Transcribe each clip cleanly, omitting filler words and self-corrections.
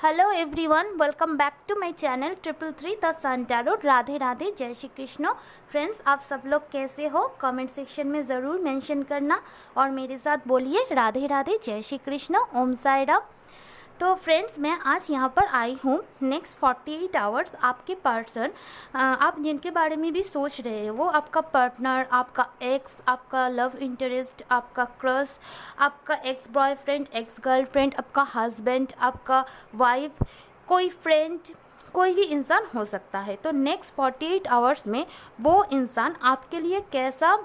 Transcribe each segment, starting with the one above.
Hello everyone, welcome back to my channel 333 the sun tarot. Radhe Radhe, जय Shri Krishna. Friends, आप सब लोग कैसे हो? कमेंट सेक्शन में ज़रूर मेंशन करना और मेरे साथ बोलिए राधे राधे, जय श्री कृष्ण, ओम साई राम। तो फ्रेंड्स, मैं आज यहाँ पर आई हूँ नेक्स्ट 48 आवर्स आपके पर्सन, आप जिनके बारे में भी सोच रहे हो, वो आपका पार्टनर, आपका एक्स, आपका लव इंटरेस्ट, आपका क्रश, आपका एक्स बॉयफ्रेंड, एक्स गर्लफ्रेंड, आपका हस्बैंड, आपका वाइफ, कोई फ्रेंड, कोई भी इंसान हो सकता है। तो नेक्स्ट 48 आवर्स में वो इंसान आपके लिए कैसा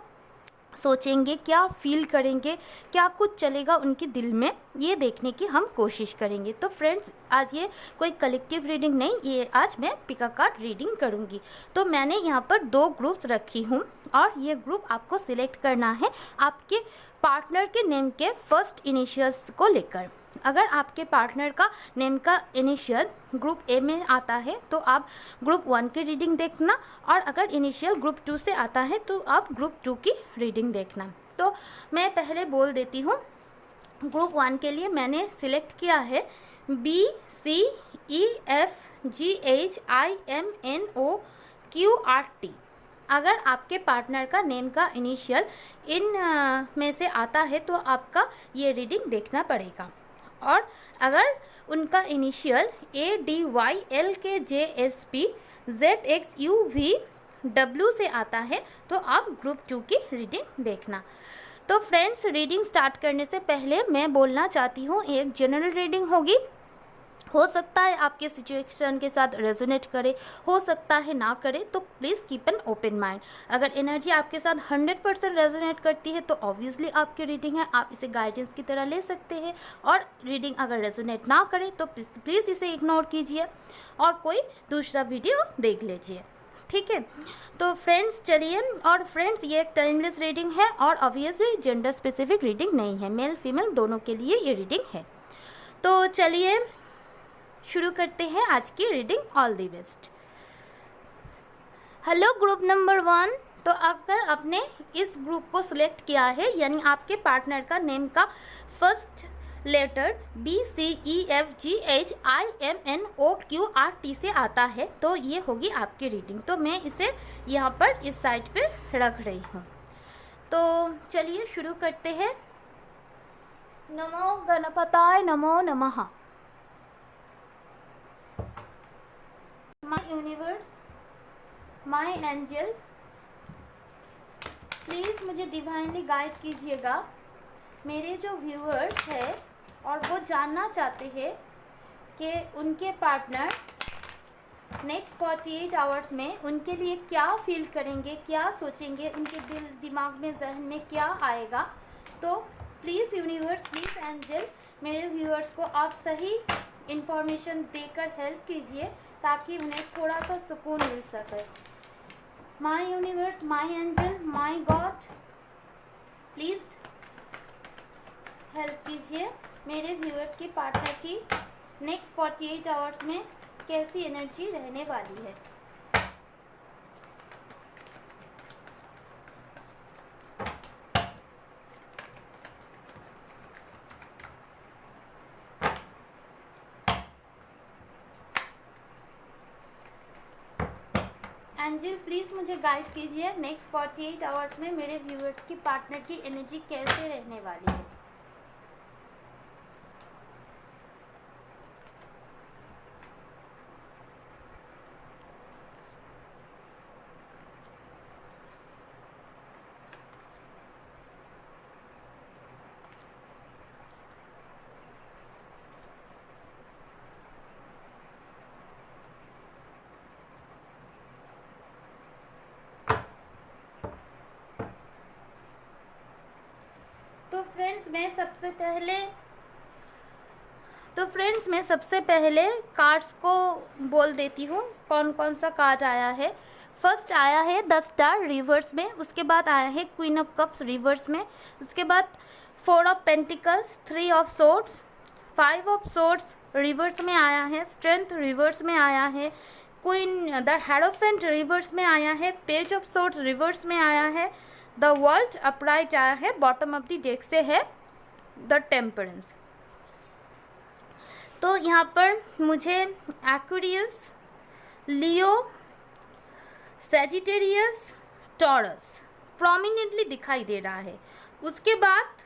सोचेंगे, क्या फील करेंगे, क्या कुछ चलेगा उनके दिल में, ये देखने की हम कोशिश करेंगे। तो फ्रेंड्स, आज ये कोई कलेक्टिव रीडिंग नहीं, ये आज मैं पिका कार्ड रीडिंग करूँगी। तो मैंने यहाँ पर 2 ग्रुप्स रखी हूँ और ये ग्रुप आपको सिलेक्ट करना है आपके पार्टनर के नेम के फर्स्ट इनिशियल्स को लेकर। अगर आपके पार्टनर का नेम का इनिशियल ग्रुप ए में आता है तो आप ग्रुप 1 की रीडिंग देखना, और अगर इनिशियल ग्रुप 2 से आता है तो आप ग्रुप 2 की रीडिंग देखना। तो मैं पहले बोल देती हूँ, ग्रुप 1 के लिए मैंने सिलेक्ट किया है BCEFGHIMNOQRT। अगर आपके पार्टनर का नेम का इनिशियल इन में से आता है तो आपका ये रीडिंग देखना पड़ेगा, और अगर उनका इनिशियल ADYLKJSPZXUVW से आता है तो आप ग्रुप 2 की रीडिंग देखना। तो फ्रेंड्स, रीडिंग स्टार्ट करने से पहले मैं बोलना चाहती हूँ, एक जनरल रीडिंग होगी। हो सकता है आपके सिचुएशन के साथ रेजोनेट करे, हो सकता है ना करे, तो please keep an open mind. अगर एनर्जी आपके साथ 100% रेजोनेट करती है तो ऑब्वियसली आपकी रीडिंग है, आप इसे गाइडेंस की तरह ले सकते हैं। और रीडिंग अगर रेजोनेट ना करे तो प्लीज़ इसे इग्नोर कीजिए और कोई दूसरा वीडियो देख लीजिए, ठीक है। तो फ्रेंड्स चलिए, और फ्रेंड्स ये एक टाइमलेस रीडिंग है और ऑब्वियसली जेंडर स्पेसिफिक रीडिंग नहीं है, मेल फीमेल दोनों के लिए ये रीडिंग है। तो चलिए शुरू करते हैं आज की reading. All the best. Hello group number 1। तो अगर आपने इस ग्रुप को सिलेक्ट किया है, यानी आपके पार्टनर का नेम का फर्स्ट लेटर BCEFGHIMNOQRT से आता है तो ये होगी आपकी रीडिंग। तो मैं इसे यहाँ पर इस साइड पे रख रही हूँ। तो चलिए शुरू करते हैं। नमो गणपताय नमो नमः। My universe, my angel, please मुझे डिवाइनली गाइड कीजिएगा। मेरे जो व्यूअर्स हैं और वो जानना चाहते हैं कि उनके पार्टनर नेक्स्ट 48 आवर्स में उनके लिए क्या फील करेंगे, क्या सोचेंगे, उनके दिल दिमाग में, जहन में क्या आएगा। तो प्लीज़ यूनिवर्स, प्लीज़ एंजल, मेरे व्यूअर्स को आप सही इंफॉर्मेशन देकर हेल्प कीजिए ताकि उन्हें थोड़ा सा सुकून मिल सके। My universe, my angel, my God, please help कीजिए। मेरे व्यूअर्स की पार्टनर की नेक्स्ट 48 आवर्स में कैसी एनर्जी रहने वाली है। एंजल प्लीज़ मुझे गाइड कीजिए, नेक्स्ट 48 आवर्स में मेरे व्यूअर्स की पार्टनर की एनर्जी कैसे रहने वाली है। तो फ्रेंड्स मैं सबसे पहले कार्ड्स को बोल देती हूँ कौन कौन सा कार्ड आया है। फर्स्ट आया है 10 स्टार रिवर्स में, उसके बाद आया है क्वीन ऑफ कप्स रिवर्स में, उसके बाद 4 of pentacles, 3 of swords, 5 of swords reverse में आया है, स्ट्रेंथ रिवर्स में आया है, क्वीन द हेरोफेंट रिवर्स में आया है, पेज ऑफ सोर्ड्स रिवर्स में आया है, द वर्ल्ड अपराइट आया है, बॉटम ऑफ द डेक से है द टेम्परेंस। तो यहाँ पर मुझे Aquarius, Leo, Sagittarius, Taurus prominently दिखाई दे रहा है। उसके बाद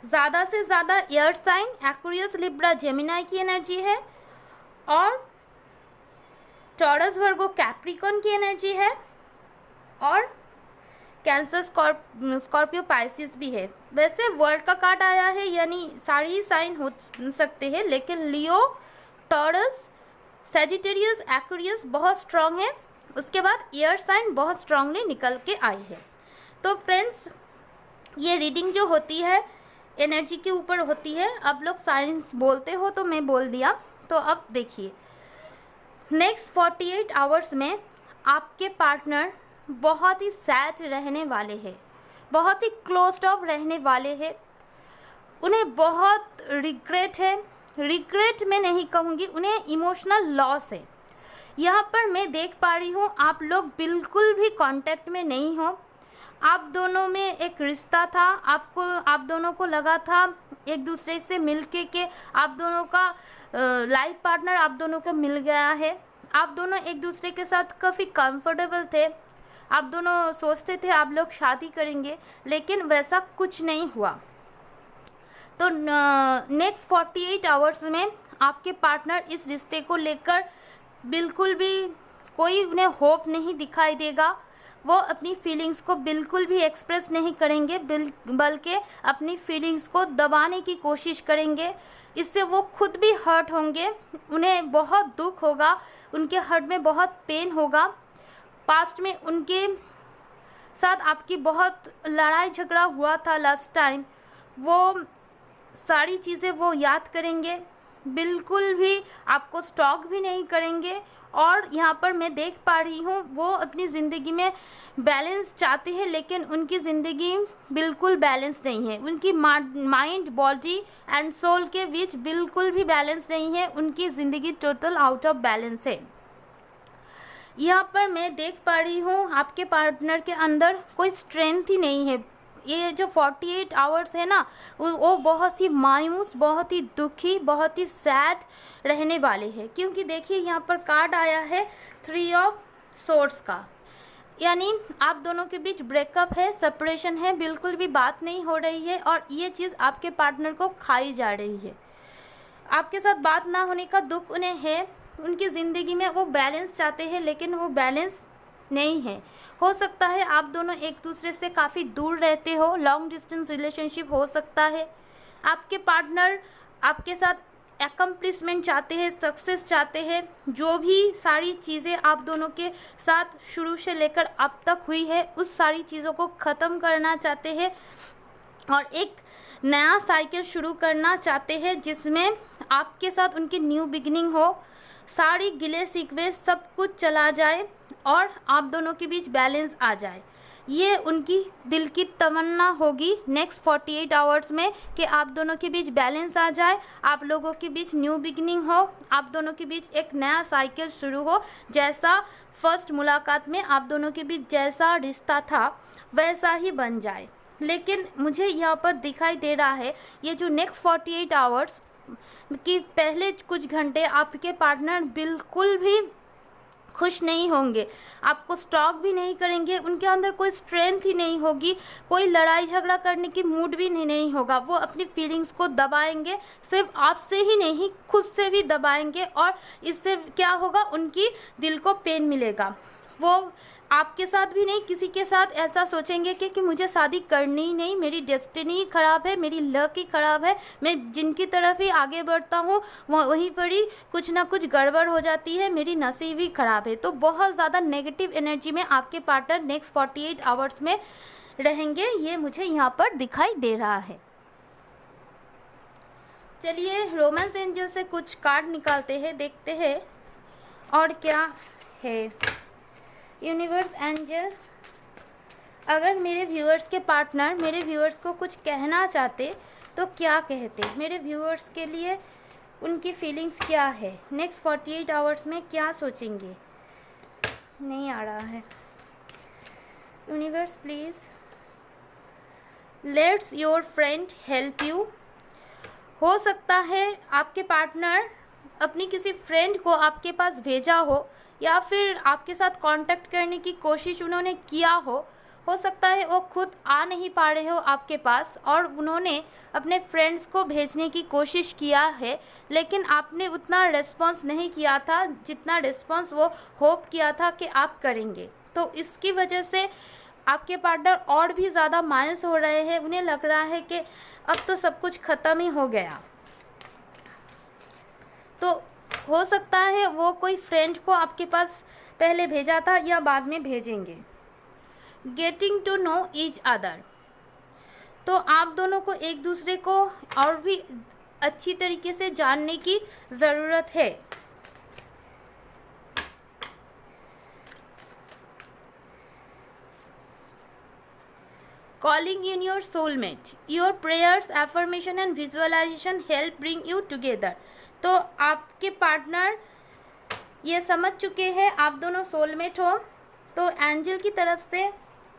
ज़्यादा से ज़्यादा air sign Aquarius, Libra, Gemini की एनर्जी है, और टॉरस, वर्गो, कैप्रिकॉर्न की एनर्जी है, और कैंसर, स्कॉर्पियो, पाइसिस भी है। वैसे वर्ल्ड का कार्ड आया है, यानी सारे ही साइन हो सकते हैं, लेकिन लियो, टॉरस, सैजिटेरियस, एक्वेरियस बहुत स्ट्रांग है। उसके बाद एयर साइन बहुत स्ट्रांगली निकल के आई है। तो फ्रेंड्स, ये रीडिंग जो होती है एनर्जी के ऊपर होती है। आप लोग साइंस बोलते हो तो मैं बोल दिया। तो अब देखिए, नेक्स्ट 48 आवर्स में आपके पार्टनर बहुत ही सैड रहने वाले हैं, बहुत ही क्लोज्ड ऑफ रहने वाले हैं। उन्हें बहुत रिग्रेट है, रिग्रेट मैं नहीं कहूँगी, उन्हें इमोशनल लॉस है। यहाँ पर मैं देख पा रही हूँ आप लोग बिल्कुल भी कांटेक्ट में नहीं हो। आप दोनों में एक रिश्ता था, आप दोनों को लगा था एक दूसरे से मिलके के आप दोनों का लाइफ पार्टनर आप दोनों को मिल गया है। आप दोनों एक दूसरे के साथ काफ़ी कंफर्टेबल थे। आप दोनों सोचते थे आप लोग शादी करेंगे, लेकिन वैसा कुछ नहीं हुआ। तो नेक्स्ट 48 आवर्स में आपके पार्टनर इस रिश्ते को लेकर बिल्कुल भी कोई उन्हें होप नहीं दिखाई देगा। वो अपनी फीलिंग्स को बिल्कुल भी एक्सप्रेस नहीं करेंगे, बल्कि अपनी फीलिंग्स को दबाने की कोशिश करेंगे। इससे वो खुद भी हर्ट होंगे, उन्हें बहुत दुख होगा, उनके हर्ट में बहुत पेन होगा। पास्ट में उनके साथ आपकी बहुत लड़ाई झगड़ा हुआ था लास्ट टाइम, वो सारी चीज़ें वो याद करेंगे, बिल्कुल भी आपको स्टॉक भी नहीं करेंगे। और यहाँ पर मैं देख पा रही हूँ वो अपनी ज़िंदगी में बैलेंस चाहते हैं, लेकिन उनकी ज़िंदगी बिल्कुल बैलेंस नहीं है। उनकी माइंड, बॉडी एंड सोल के बीच बिल्कुल भी बैलेंस नहीं है। उनकी ज़िंदगी टोटल आउट ऑफ बैलेंस है। यहाँ पर मैं देख पा रही हूँ आपके पार्टनर के अंदर कोई स्ट्रेंथ ही नहीं है। ये जो 48 आवर्स है ना, वो बहुत ही मायूस, बहुत ही दुखी, बहुत ही सैड रहने वाले हैं। क्योंकि देखिए यहाँ पर कार्ड आया है 3 ऑफ सोर्ड्स का, यानी आप दोनों के बीच ब्रेकअप है, सेपरेशन है, बिल्कुल भी बात नहीं हो रही है, और ये चीज़ आपके पार्टनर को खाई जा रही है। आपके साथ बात ना होने का दुख उन्हें है। उनकी ज़िंदगी में वो बैलेंस चाहते हैं, लेकिन वो बैलेंस नहीं है। हो सकता है आप दोनों एक दूसरे से काफ़ी दूर रहते हो, लॉन्ग डिस्टेंस रिलेशनशिप हो सकता है। आपके पार्टनर आपके साथ एकम्प्लिशमेंट चाहते हैं, सक्सेस चाहते हैं। जो भी सारी चीज़ें आप दोनों के साथ शुरू से लेकर अब तक हुई है, उस सारी चीज़ों को ख़त्म करना चाहते हैं और एक नया साइकिल शुरू करना चाहते हैं, जिसमें आपके साथ उनकी न्यू बिगिनिंग हो, सारी गिले शिकवे सब कुछ चला जाए और आप दोनों के बीच बैलेंस आ जाए। ये उनकी दिल की तमन्ना होगी नेक्स्ट 48 आवर्स में कि आप दोनों के बीच बैलेंस आ जाए, आप लोगों के बीच न्यू बिगिनिंग हो, आप दोनों के बीच एक नया साइकिल शुरू हो। जैसा फर्स्ट मुलाकात में आप दोनों के बीच जैसा रिश्ता था वैसा ही बन जाए। लेकिन मुझे यहाँ पर दिखाई दे रहा है ये जो नेक्स्ट 48 आवर्स कि पहले कुछ घंटे आपके पार्टनर बिल्कुल भी खुश नहीं होंगे, आपको स्टॉक भी नहीं करेंगे, उनके अंदर कोई स्ट्रेंथ ही नहीं होगी, कोई लड़ाई झगड़ा करने की मूड भी नहीं होगा। वो अपनी फीलिंग्स को दबाएंगे, सिर्फ आपसे ही नहीं खुद से भी दबाएंगे, और इससे क्या होगा, उनकी दिल को पेन मिलेगा। वो आपके साथ भी नहीं, किसी के साथ ऐसा सोचेंगे कि मुझे शादी करनी ही नहीं, मेरी डेस्टिनी ही ख़राब है, मेरी लक ही ख़राब है, मैं जिनकी तरफ ही आगे बढ़ता हूँ वहीं पर ही कुछ ना कुछ गड़बड़ हो जाती है, मेरी नसीब ही ख़राब है। तो बहुत ज़्यादा नेगेटिव एनर्जी में आपके पार्टनर नेक्स्ट 48 आवर्स में रहेंगे, ये मुझे यहाँ पर दिखाई दे रहा है। चलिए रोमांस एंजल से कुछ कार्ड निकालते हैं, देखते हैं और क्या है। यूनिवर्स एंजल, अगर मेरे व्यूअर्स के पार्टनर मेरे व्यूअर्स को कुछ कहना चाहते तो क्या कहते, मेरे व्यूअर्स के लिए उनकी फीलिंग्स क्या है, नेक्स्ट 48 आवर्स में क्या सोचेंगे। नहीं आ रहा है। Universe please let's your friend help you, हो सकता है आपके पार्टनर अपनी किसी फ्रेंड को आपके पास भेजा हो, या फिर आपके साथ कांटेक्ट करने की कोशिश उन्होंने किया हो सकता है वो खुद आ नहीं पा रहे हो आपके पास और उन्होंने अपने फ्रेंड्स को भेजने की कोशिश किया है, लेकिन आपने उतना रिस्पॉन्स नहीं किया था जितना रिस्पॉन्स वो होप किया था कि आप करेंगे। तो इसकी वजह से आपके पार्टनर और भी ज़्यादा मायूस हो रहे हैं। उन्हें लग रहा है कि अब तो सब कुछ ख़त्म ही हो गया। तो हो सकता है वो कोई फ्रेंड को आपके पास पहले भेजा था या बाद में भेजेंगे। Getting to know each other, तो आप दोनों को एक दूसरे को और भी अच्छी तरीके से जानने की ज़रूरत है। Calling in your soulmate, your prayers, affirmation and visualisation help bring you together. तो आपके पार्टनर ये समझ चुके हैं आप दोनों सोलमेट हो, तो एंजल की तरफ से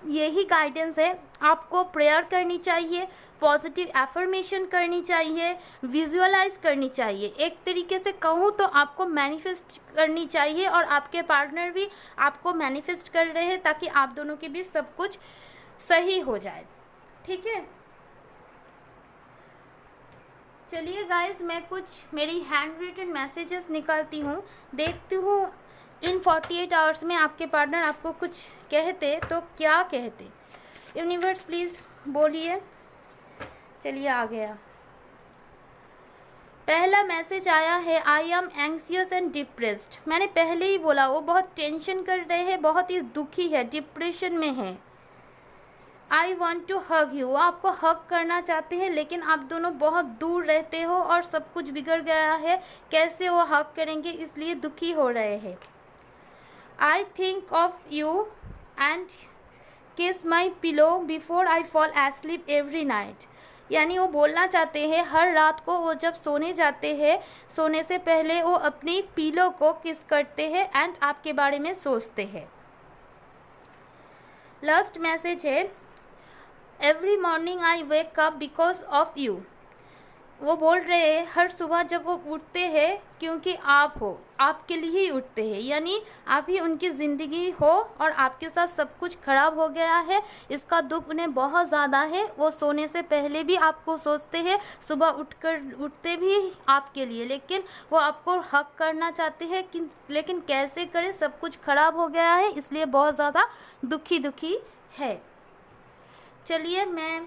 यही गाइडेंस है। आपको प्रेयर करनी चाहिए, पॉजिटिव एफर्मेशन करनी चाहिए, विजुअलाइज करनी चाहिए। एक तरीके से कहूँ तो आपको मैनिफेस्ट करनी चाहिए, और आपके पार्टनर भी आपको मैनिफेस्ट कर रहे हैं ताकि आप दोनों के बीच सब कुछ सही हो जाए। ठीक है, चलिए गाइस, मैं कुछ मेरी हैंड रिटन मैसेजेस निकालती हूँ, देखती हूँ इन 48 आवर्स में आपके पार्टनर आपको कुछ कहते तो क्या कहते। यूनिवर्स प्लीज़ बोलिए। चलिए आ गया। पहला मैसेज आया है, I am anxious and depressed. मैंने पहले ही बोला वो बहुत टेंशन कर रहे हैं, बहुत ही दुखी है, डिप्रेशन में है। I want to hug you, वो आपको हग करना चाहते हैं, लेकिन आप दोनों बहुत दूर रहते हो और सब कुछ बिगड़ गया है, कैसे वो हग करेंगे, इसलिए दुखी हो रहे हैं। I think of you and kiss my pillow before I fall asleep every night. यानी वो बोलना चाहते हैं हर रात को वो जब सोने जाते हैं, सोने से पहले वो अपनी पिलो को किस करते हैं एंड आपके बारे में सोचते हैं। लास्ट मैसेज है, every morning I wake up because of you. वो बोल रहे हैं हर सुबह जब वो उठते हैं क्योंकि आप हो, आपके लिए ही उठते हैं, यानी आप ही उनकी ज़िंदगी हो और आपके साथ सब कुछ खराब हो गया है, इसका दुख उन्हें बहुत ज़्यादा है। वो सोने से पहले भी आपको सोचते हैं, सुबह उठते भी आपके लिए, लेकिन वो आपको हक करना चाहते हैं लेकिन कैसे करें, सब कुछ खराब हो गया है, इसलिए बहुत ज़्यादा दुखी है। चलिए मैं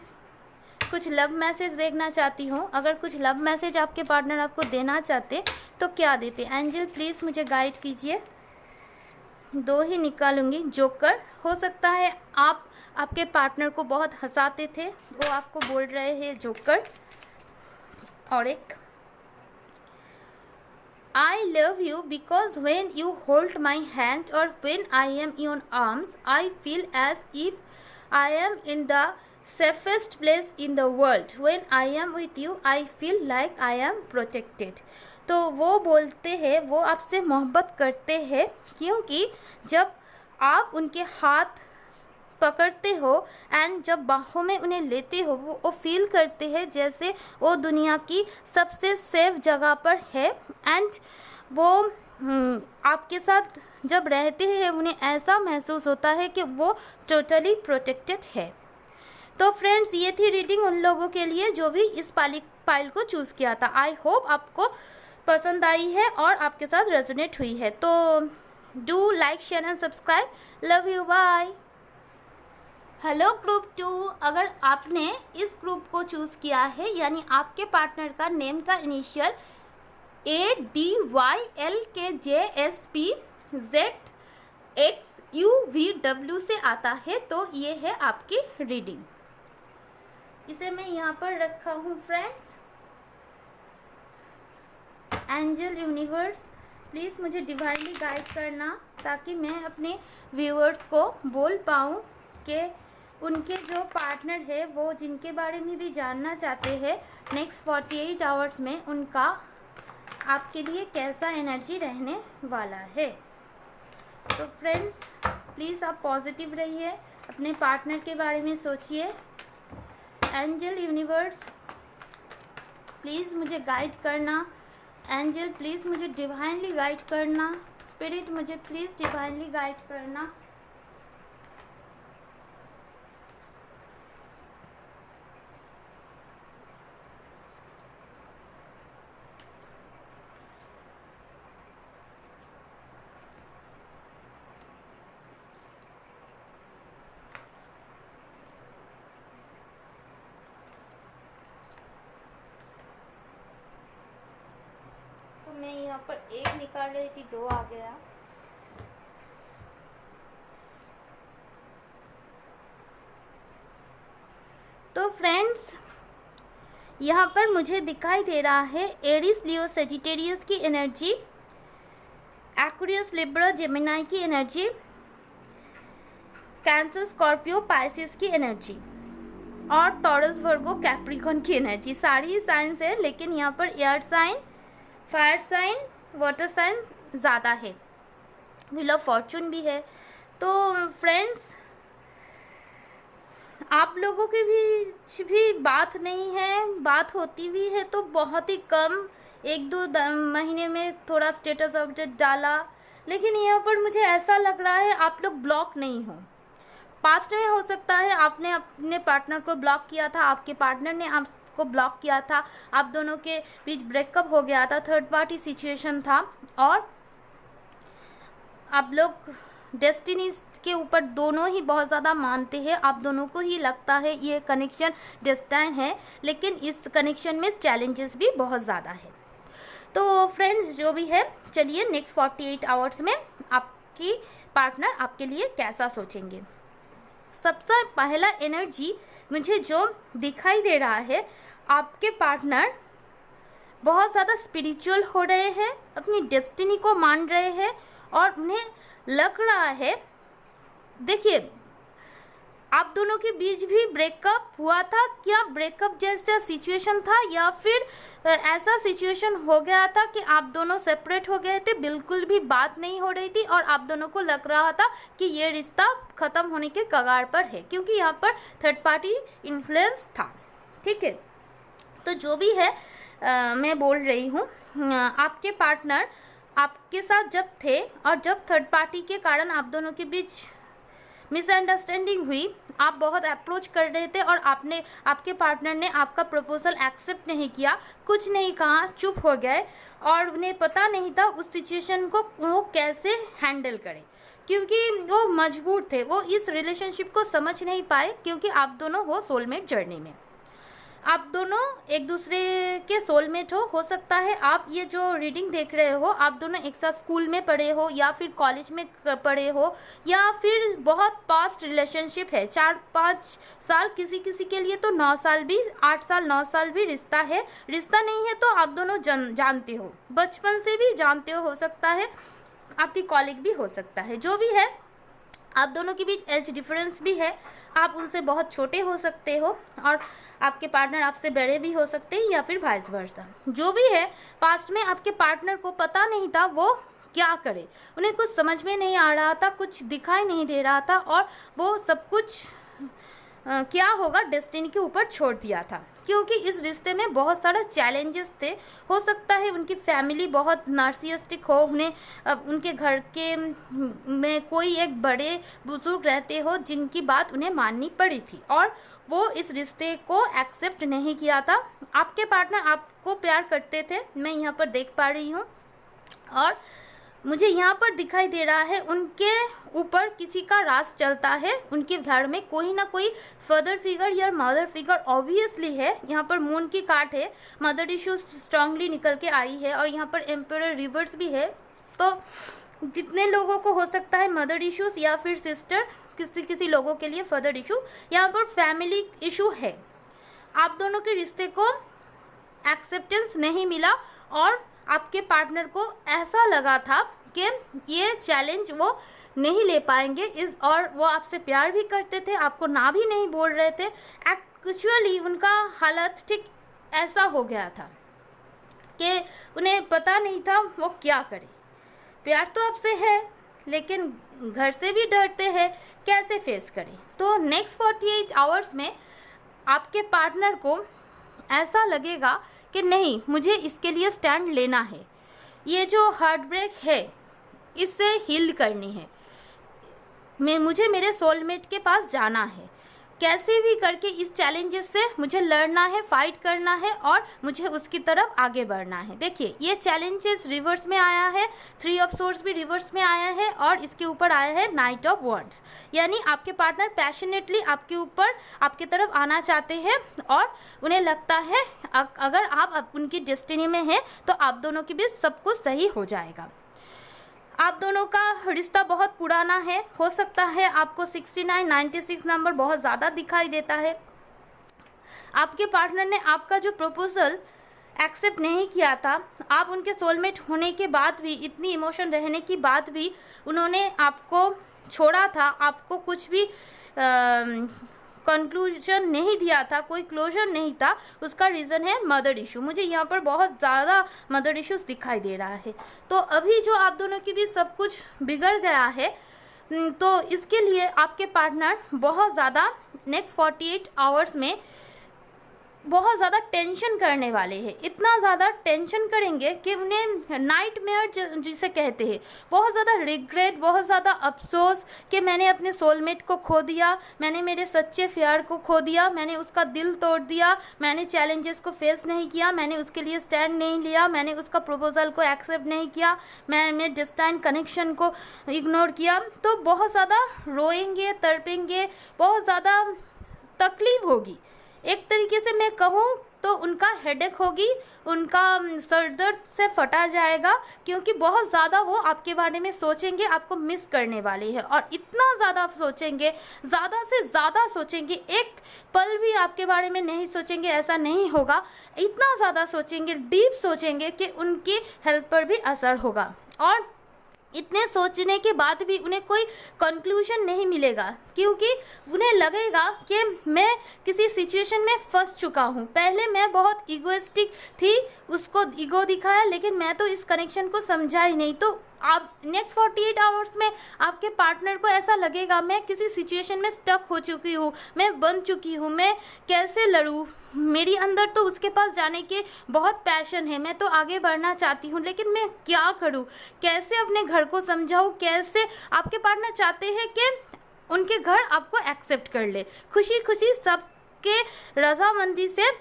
कुछ लव मैसेज देखना चाहती हूँ। अगर कुछ लव मैसेज आपके पार्टनर आपको देना चाहते तो क्या देते। एंजल प्लीज़ मुझे गाइड कीजिए। 2 ही निकालूंगी। जोकर, हो सकता है आप आपके पार्टनर को बहुत हंसाते थे, वो आपको बोल रहे हैं जोकर। और एक, I love you because when you hold my hand or when I am in your arms, I feel as if I am in the safest place in the world. When I am with you, I feel like I am protected. तो वो बोलते हैं वो आपसे मोहब्बत करते हैं क्योंकि जब आप उनके हाथ पकड़ते हो एंड जब बाहों में उन्हें लेते हो, वो फील करते हैं जैसे वो दुनिया की सबसे सेफ जगह पर है, एंड वो आपके साथ जब रहते हैं उन्हें ऐसा महसूस होता है कि वो टोटली प्रोटेक्टेड है। तो फ्रेंड्स, ये थी रीडिंग उन लोगों के लिए जो भी इस पाइल को चूज़ किया था। आई होप आपको पसंद आई है और आपके साथ रेजोनेट हुई है। तो do like, share and subscribe. Love you, bye. Hello group 2, अगर आपने इस ग्रुप को चूज़ किया है, यानी आपके पार्टनर का नेम का इनिशियल ADYLKJSPZXUVW से आता है, तो ये है आपकी रीडिंग। इसे मैं यहाँ पर रखा हूँ फ्रेंड्स। एंजल यूनिवर्स प्लीज़ मुझे डिवाइनली गाइड करना ताकि मैं अपने व्यूअर्स को बोल पाऊँ कि उनके जो पार्टनर है वो जिनके बारे में भी जानना चाहते हैं नेक्स्ट 48 आवर्स में उनका आपके लिए कैसा एनर्जी रहने वाला है। तो फ्रेंड्स प्लीज़ आप पॉजिटिव रहिए, अपने पार्टनर के बारे में सोचिए। एंजल यूनिवर्स प्लीज़ मुझे गाइड करना। एंजल प्लीज़ मुझे डिवाइनली गाइड करना। स्पिरिट मुझे प्लीज़ डिवाइनली गाइड करना। मैं यहाँ पर एक निकाल रही थी, दो आ गया। तो फ्रेंड्स यहाँ पर मुझे दिखाई दे रहा है एरीज, लियो, सेजिटेरियस की एनर्जी, एक्वेरियस, लिब्रा, जेमिनाई की एनर्जी, कैंसर, स्कॉर्पियो, पाइसिस की एनर्जी और टॉरस, वर्गो, कैप्रिकॉन की एनर्जी। सारी ही साइंस है, लेकिन यहाँ पर air sign, fire sign, water sign ज़्यादा है। व्हील ऑफ फॉर्चून भी है। तो फ्रेंड्स आप लोगों के बीच भी बात नहीं है, बात होती भी है तो बहुत ही कम, 1-2 महीने में थोड़ा स्टेटस अपडेट डाला, लेकिन यहाँ पर मुझे ऐसा लग रहा है आप लोग ब्लॉक नहीं हो। पास्ट में हो सकता है आपने अपने पार्टनर को ब्लॉक किया था, आपके पार्टनर ने आपको ब्लॉक किया था, आप दोनों के बीच ब्रेकअप हो गया था, थर्ड पार्टी सिचुएशन था और आप लोग डेस्टिनी के ऊपर दोनों ही बहुत ज़्यादा मानते हैं। आप दोनों को ही लगता है ये कनेक्शन डेस्टाइन है, लेकिन इस कनेक्शन में चैलेंजेस भी बहुत ज़्यादा है। तो फ्रेंड्स जो भी है, चलिए नेक्स्ट 48 आवर्स में आपकी पार्टनर आपके लिए कैसा सोचेंगे। सबसे पहला एनर्जी मुझे जो दिखाई दे रहा है, आपके पार्टनर बहुत ज़्यादा स्पिरिचुअल हो रहे हैं, अपनी डेस्टिनी को मान रहे हैं और उन्हें लग रहा है, देखिए आप दोनों के बीच भी ब्रेकअप हुआ था, क्या ब्रेकअप जैसा सिचुएशन था या फिर ऐसा सिचुएशन हो गया था कि आप दोनों सेपरेट हो गए थे, बिल्कुल भी बात नहीं हो रही थी और आप दोनों को लग रहा था कि ये रिश्ता ख़त्म होने के कगार पर है, क्योंकि यहाँ पर थर्ड पार्टी इन्फ्लुएंस था। ठीक है, तो जो भी है मैं बोल रही हूँ, आपके पार्टनर आपके साथ जब थे और जब थर्ड पार्टी के कारण आप दोनों के बीच मिसअंडरस्टैंडिंग हुई, आप बहुत अप्रोच कर रहे थे और आपके पार्टनर ने आपका प्रपोजल एक्सेप्ट नहीं किया, कुछ नहीं कहा, चुप हो गए और उन्हें पता नहीं था उस सिचुएशन को वो कैसे हैंडल करें, क्योंकि वो मजबूर थे, वो इस रिलेशनशिप को समझ नहीं पाए, क्योंकि आप दोनों हो सोलमेट जर्नी में, आप दोनों एक दूसरे के सोलमेट हो सकता है आप ये जो रीडिंग देख रहे हो, आप दोनों एक साथ स्कूल में पढ़े हो या फिर कॉलेज में पढ़े हो या फिर बहुत पास्ट रिलेशनशिप है, 4-5 साल, किसी किसी के लिए तो 9 साल भी, 8 साल 9 साल भी रिश्ता है। रिश्ता नहीं है तो आप दोनों जानते हो, बचपन से भी जानते हो सकता है, आपकी कॉलेज भी हो सकता है, जो भी है आप दोनों के बीच एज डिफरेंस भी है, आप उनसे बहुत छोटे हो सकते हो और आपके पार्टनर आपसे बड़े भी हो सकते हैं या फिर वाइस वर्सा। जो भी है, पास्ट में आपके पार्टनर को पता नहीं था वो क्या करे, उन्हें कुछ समझ में नहीं आ रहा था, कुछ दिखाई नहीं दे रहा था और वो सब कुछ क्या होगा डेस्टिनी के ऊपर छोड़ दिया था, क्योंकि इस रिश्ते में बहुत सारा चैलेंजेस थे। हो सकता है उनकी फैमिली बहुत नार्सिसिस्टिक हो, उन्हें उनके घर के में कोई एक बड़े बुजुर्ग रहते हो जिनकी बात उन्हें माननी पड़ी थी और वो इस रिश्ते को एक्सेप्ट नहीं किया था। आपके पार्टनर आपको प्यार करते थे, मैं यहाँ पर देख पा रही हूँ, और मुझे यहाँ पर दिखाई दे रहा है उनके ऊपर किसी का राज चलता है, उनके घर में कोई ना कोई फादर फिगर या मदर फिगर ऑब्वियसली है। यहाँ पर मून की कार्ड है, मदर इशू स्ट्रांगली निकल के आई है और यहाँ पर एम्परर रिवर्स भी है। तो जितने लोगों को हो सकता है मदर इश्यूज या फिर सिस्टर, किसी लोगों के लिए फादर इशू, यहाँ पर फैमिली इशू है, आप दोनों के रिश्ते को एक्सेप्टेंस नहीं मिला और आपके पार्टनर को ऐसा लगा था कि ये चैलेंज वो नहीं ले पाएंगे और वो आपसे प्यार भी करते थे, आपको ना भी नहीं बोल रहे थे। एक्चुअली उनका हालत ठीक ऐसा हो गया था कि उन्हें पता नहीं था वो क्या करे। प्यार तो आपसे है लेकिन घर से भी डरते हैं, कैसे फेस करें। तो नेक्स्ट 48 आवर्स में आपके पार्टनर को ऐसा लगेगा कि नहीं, मुझे इसके लिए स्टैंड लेना है, ये जो हार्ट ब्रेक है इससे हील करनी है, मुझे मेरे सोलमेट के पास जाना है, कैसे भी करके इस चैलेंजेस से मुझे लड़ना है, फाइट करना है और मुझे उसकी तरफ आगे बढ़ना है। देखिए ये चैलेंजेस रिवर्स में आया है, 3 ऑफ सोर्ड्स भी रिवर्स में आया है और इसके ऊपर आया है नाइट ऑफ वॉन्ड्स, यानी आपके पार्टनर पैशनेटली आपके ऊपर, आपके तरफ आना चाहते हैं और उन्हें लगता है अगर आप उनकी डेस्टिनी में हैं तो आप दोनों के बीच सब कुछ सही हो जाएगा। आप दोनों का रिश्ता बहुत पुराना है, हो सकता है आपको 69, 96 नंबर बहुत ज़्यादा दिखाई देता है। आपके पार्टनर ने आपका जो प्रपोजल एक्सेप्ट नहीं किया था, आप उनके सोलमेट होने के बाद भी, इतनी इमोशन रहने की बाद भी उन्होंने आपको छोड़ा था, आपको कुछ भी कंक्लूजन नहीं दिया था, कोई क्लोजर नहीं था। उसका रीज़न है मदर इशू। मुझे यहाँ पर बहुत ज़्यादा मदर इश्यूज दिखाई दे रहा है। तो अभी जो आप दोनों के बीच सब कुछ बिगड़ गया है, तो इसके लिए आपके पार्टनर बहुत ज़्यादा नेक्स्ट 48 आवर्स में बहुत ज़्यादा टेंशन करने वाले हैं। इतना ज़्यादा टेंशन करेंगे कि उन्हें नाइटमेयर जिसे कहते हैं, बहुत ज़्यादा रिग्रेट, बहुत ज़्यादा अफसोस कि मैंने अपने सोलमेट को खो दिया, मैंने मेरे सच्चे प्यार को खो दिया, मैंने उसका दिल तोड़ दिया, मैंने चैलेंजेस को फेस नहीं किया, मैंने उसके लिए स्टैंड नहीं लिया, मैंने उसका प्रपोजल को एक्सेप्ट नहीं किया, मैंने डेस्टाइन कनेक्शन को इग्नोर किया। तो बहुत ज़्यादा रोएंगे, तड़पेंगे, बहुत ज़्यादा तकलीफ होगी। एक तरीके से मैं कहूँ तो उनका हेडेक होगी, उनका सर दर्द से फटा जाएगा, क्योंकि बहुत ज़्यादा वो आपके बारे में सोचेंगे, आपको मिस करने वाले हैं। और इतना ज़्यादा सोचेंगे, ज़्यादा से ज़्यादा सोचेंगे, एक पल भी आपके बारे में नहीं सोचेंगे ऐसा नहीं होगा, इतना ज़्यादा सोचेंगे, डीप सोचेंगे कि उनकी हेल्थ पर भी असर होगा। और इतने सोचने के बाद भी उन्हें कोई कंक्लूजन नहीं मिलेगा, क्योंकि उन्हें लगेगा कि मैं किसी सिचुएशन में फंस चुका हूँ। पहले मैं बहुत इगोइस्टिक थी, उसको ईगो दिखाया, लेकिन मैं तो इस कनेक्शन को समझा ही नहीं। तो आप नेक्स्ट 48 आवर्स में आपके पार्टनर को ऐसा लगेगा मैं किसी सिचुएशन में स्टक हो चुकी हूँ, मैं बन चुकी हूँ, मैं कैसे लड़ूँ, मेरी अंदर तो उसके पास जाने के बहुत पैशन है, मैं तो आगे बढ़ना चाहती हूँ, लेकिन मैं क्या करूँ, कैसे अपने घर को समझाऊँ, कैसे। आपके पार्टनर चाहते हैं कि उनके घर आपको एक्सेप्ट कर ले, खुशी खुशी सबके रजामंदी से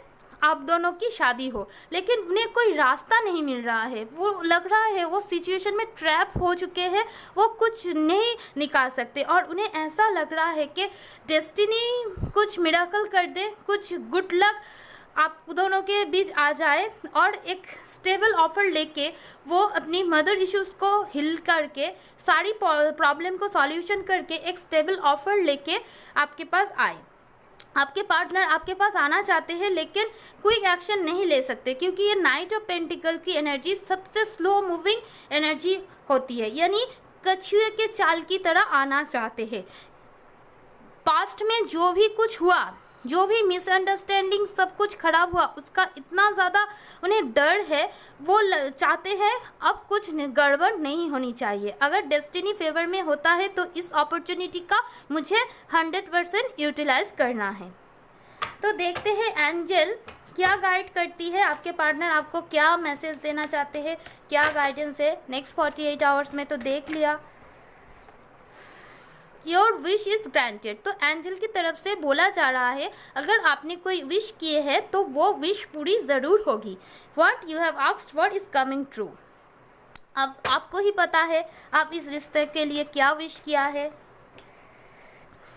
आप दोनों की शादी हो, लेकिन उन्हें कोई रास्ता नहीं मिल रहा है। वो लग रहा है वो सिचुएशन में ट्रैप हो चुके हैं, वो कुछ नहीं निकाल सकते और उन्हें ऐसा लग रहा है कि डेस्टिनी कुछ मिरेकल कर दे, कुछ गुड लक आप दोनों के बीच आ जाए और एक स्टेबल ऑफर लेके वो अपनी मदर इश्यूज़ को हिल करके, सारी प्रॉब्लम को सॉल्यूशन करके एक स्टेबल ऑफर लेके आपके पास आए। आपके पार्टनर आपके पास आना चाहते हैं, लेकिन क्विक एक्शन नहीं ले सकते, क्योंकि ये नाइट ऑफ पेंटिकल की एनर्जी सबसे स्लो मूविंग एनर्जी होती है, यानी कछुए के चाल की तरह आना चाहते हैं। पास्ट में जो भी कुछ हुआ, जो भी मिसअंडरस्टैंडिंग, सब कुछ खराब हुआ, उसका इतना ज़्यादा उन्हें डर है, वो चाहते हैं अब कुछ गड़बड़ नहीं होनी चाहिए। अगर डेस्टिनी फेवर में होता है तो इस अपॉर्चुनिटी का मुझे 100% यूटिलाइज करना है। तो देखते हैं एंजल क्या गाइड करती है, आपके पार्टनर आपको क्या मैसेज देना चाहते हैं, क्या गाइडेंस है नेक्स्ट 48 आवर्स में। तो देख लिया, योर विश इज़ ग्रांटेड। तो एंजल की तरफ से बोला जा रहा है अगर आपने कोई विश किए है तो वो विश पूरी ज़रूर होगी। What you have asked what is coming true. अब आपको ही पता है आप इस रिश्ते के लिए क्या विश किया है।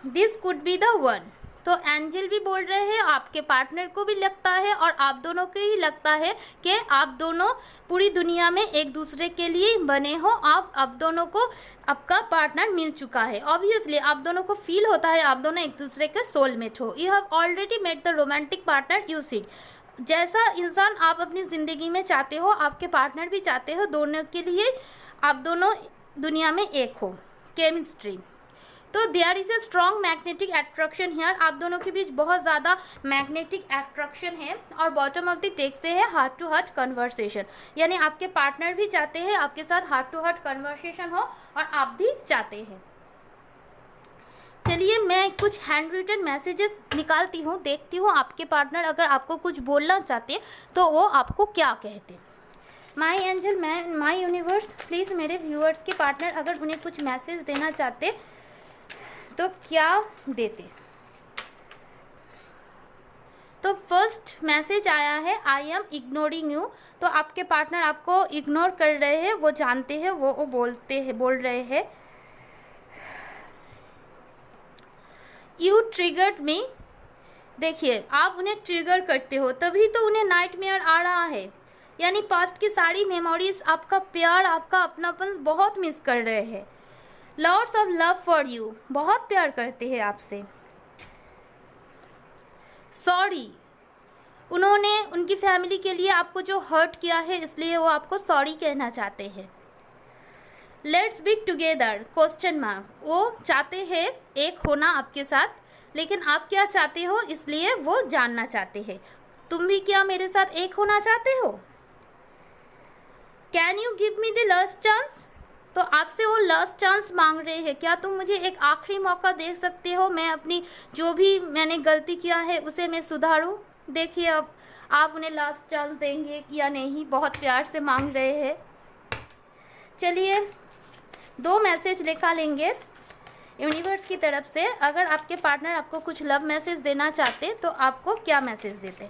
This could be the one. तो एंजल भी बोल रहे हैं, आपके पार्टनर को भी लगता है और आप दोनों को ही लगता है कि आप दोनों पूरी दुनिया में एक दूसरे के लिए बने हो। आप दोनों को आपका पार्टनर मिल चुका है। ऑब्वियसली आप दोनों को फील होता है आप दोनों एक दूसरे के सोलमेट हो। You have already met the romantic partner you seek. जैसा इंसान आप अपनी ज़िंदगी में चाहते हो, आपके पार्टनर भी चाहते हो, दोनों के लिए आप दोनों दुनिया में एक हो। केमिस्ट्री। तो there is a strong magnetic attraction here. आप दोनों के बीच बहुत ज़्यादा मैग्नेटिक अट्रैक्शन है। और बॉटम ऑफ द टेक्स्ट से है हार्ट टू हार्ट कन्वर्सेशन, यानी आपके पार्टनर भी चाहते हैं आपके साथ हार्ट टू हार्ट कन्वर्सेशन हो और आप भी चाहते हैं। चलिए मैं कुछ हैंड रिटन मैसेजेस निकालती हूँ, देखती हूँ आपके पार्टनर अगर आपको कुछ बोलना चाहते हैं तो वो आपको क्या कहते। माई एंजल, माई यूनिवर्स, प्लीज़ मेरे व्यूअर्स के पार्टनर अगर उन्हें कुछ मैसेज देना चाहते तो क्या देते। तो फर्स्ट मैसेज आया है, आई एम इग्नोरिंग यू। तो आपके पार्टनर आपको इग्नोर कर रहे हैं, वो जानते हैं, वो बोल रहे हैं। यू ट्रिगर्ड मी। देखिए आप उन्हें ट्रिगर करते हो, तभी तो उन्हें नाइटमेयर आ रहा है। यानी पास्ट की सारी मेमोरीज, आपका प्यार, आपका अपनापन बहुत मिस कर रहे हैं। Lots of love for you, बहुत प्यार करते हैं आपसे। सॉरी, उन्होंने उनकी फैमिली के लिए आपको जो हर्ट किया है इसलिए वो आपको सॉरी कहना चाहते हैं। Let's be together question mark, वो चाहते हैं एक होना आपके साथ, लेकिन आप क्या चाहते हो इसलिए वो जानना चाहते हैं। तुम भी क्या मेरे साथ एक होना चाहते हो। Can you give me the last chance. तो आपसे वो लास्ट चांस मांग रहे हैं, क्या तुम मुझे एक आखिरी मौका दे सकते हो, मैं अपनी जो भी मैंने गलती किया है उसे मैं सुधारूं। देखिए अब आप उन्हें लास्ट चांस देंगे या नहीं, बहुत प्यार से मांग रहे हैं। चलिए 2 मैसेज निकालेंगे यूनिवर्स की तरफ से। अगर आपके पार्टनर आपको कुछ लव मैसेज देना चाहते तो आपको क्या मैसेज देते।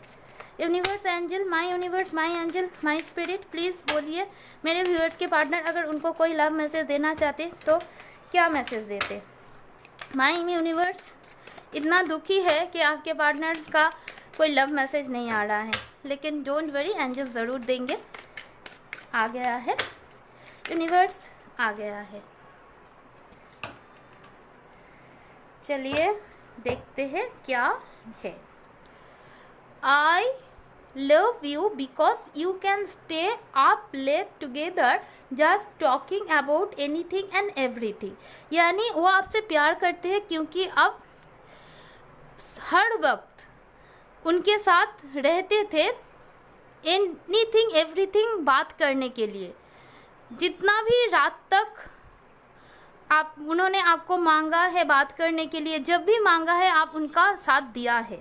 Universe angel, my universe, my angel, my spirit, please बोलिए मेरे व्यूअर्स के पार्टनर अगर उनको कोई लव मैसेज देना चाहते तो क्या मैसेज देते। माय यूनिवर्स इतना दुखी है कि आपके पार्टनर का कोई लव मैसेज नहीं आ रहा है, लेकिन डोंट वरी, एंजल ज़रूर देंगे। आ गया है यूनिवर्स, आ गया है। चलिए देखते हैं क्या है। I love you because you can stay up late together just talking about anything and everything. यानी वो आपसे प्यार करते हैं क्योंकि आप हर वक्त उनके साथ रहते थे एनीथिंग एवरीथिंग बात करने के लिए। जितना भी रात तक उन्होंने आपको मांगा है बात करने के लिए, जब भी मांगा है आप उनका साथ दिया है।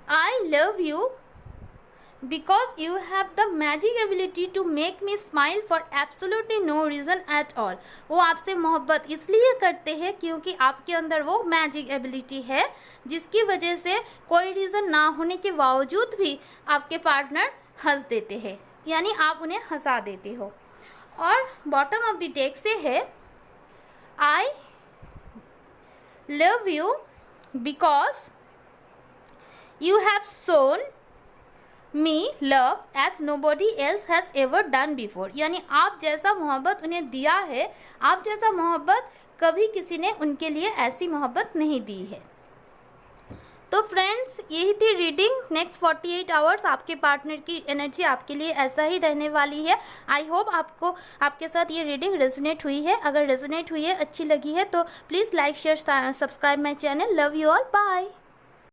I love you because you have the magic ability to make me smile for absolutely no reason at all. वो आपसे मोहब्बत इसलिए करते हैं क्योंकि आपके अंदर वो मैजिक एबिलिटी है जिसकी वजह से कोई रीज़न ना होने के बावजूद भी आपके पार्टनर हंस देते हैं, यानी आप उन्हें हंसा देते हो। और बॉटम ऑफ द डेक से है, I love you because you have shown me love as nobody else has ever done before. यानी आप जैसा मोहब्बत उन्हें दिया है, आप जैसा मोहब्बत कभी किसी ने उनके लिए ऐसी मोहब्बत नहीं दी है। तो फ्रेंड्स यही थी रीडिंग। नेक्स्ट 48 आवर्स आपके पार्टनर की एनर्जी आपके लिए ऐसा ही रहने वाली है। आई होप आपको आपके साथ ये रीडिंग रेजोनेट हुई है। अगर रेजोनेट हुई है, अच्छी लगी है तो please like share subscribe my channel. Love you all, bye.